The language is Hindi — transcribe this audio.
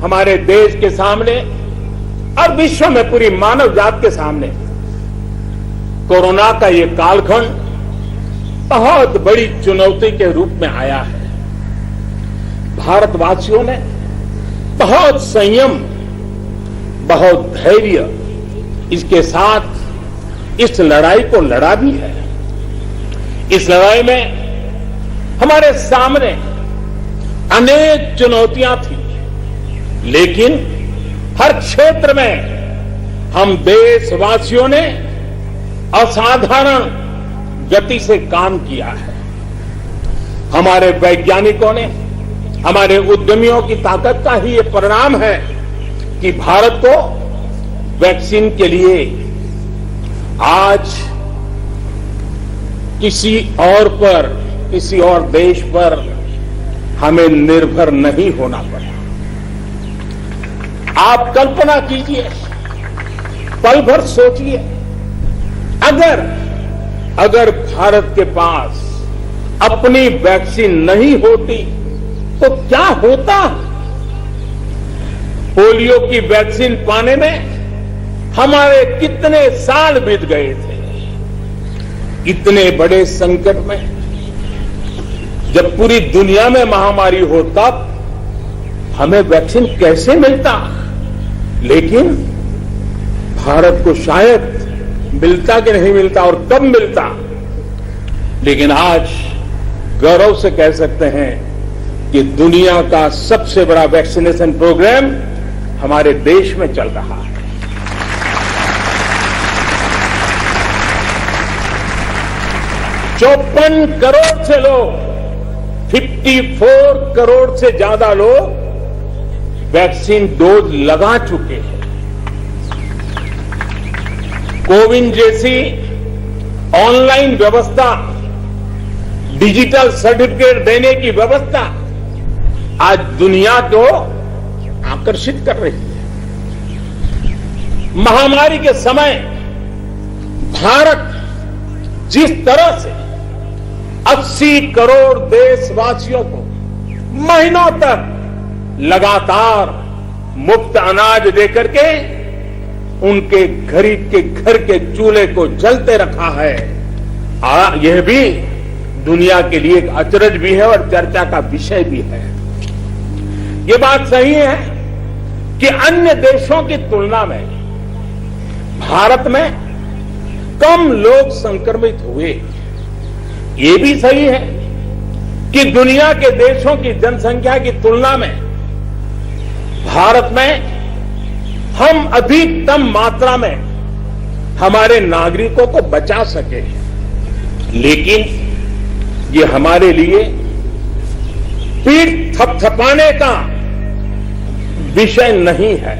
हमारे देश के सामने और विश्व में पूरी मानव जात के सामने कोरोना का ये कालखंड बहुत बड़ी चुनौती के रूप में आया है। भारतवासियों ने बहुत संयम, बहुत धैर्य इसके साथ इस लड़ाई को लड़ा भी है। इस लड़ाई में हमारे सामने अनेक चुनौतियां थी, लेकिन हर क्षेत्र में हम देशवासियों ने असाधारण गति से काम किया है। हमारे वैज्ञानिकों ने, हमारे उद्यमियों की ताकत का ही ये परिणाम है कि भारत को वैक्सीन के लिए आज किसी और देश पर हमें निर्भर नहीं होना पड़ा। आप कल्पना कीजिए, पल भर सोचिए, अगर भारत के पास अपनी वैक्सीन नहीं होती तो क्या होता। पोलियो की वैक्सीन पाने में हमारे कितने साल बीत गए थे। इतने बड़े संकट में जब पूरी दुनिया में महामारी हो तब हमें वैक्सीन कैसे मिलता, लेकिन भारत को शायद मिलता कि नहीं मिलता और कब मिलता। लेकिन आज गौरव से कह सकते हैं कि दुनिया का सबसे बड़ा वैक्सीनेशन प्रोग्राम हमारे देश में चल रहा है। 54 करोड़ से लोग, 54 करोड़ से ज्यादा लोग वैक्सीन डोज लगा चुके हैं। कोविन जैसी ऑनलाइन व्यवस्था, डिजिटल सर्टिफिकेट देने की व्यवस्था आज दुनिया को आकर्षित कर रही है। महामारी के समय भारत जिस तरह से 80 करोड़ देशवासियों को महीनों तक लगातार मुफ्त अनाज देकर के उनके गरीब के घर के चूल्हे को जलते रखा है, यह भी दुनिया के लिए एक अचरज भी है और चर्चा का विषय भी है। ये बात सही है कि अन्य देशों की तुलना में भारत में कम लोग संक्रमित हुए। ये भी सही है कि दुनिया के देशों की जनसंख्या की तुलना में भारत में हम अधिकतम मात्रा में हमारे नागरिकों को बचा सके, लेकिन ये हमारे लिए पीठ थपथपाने का विषय नहीं है।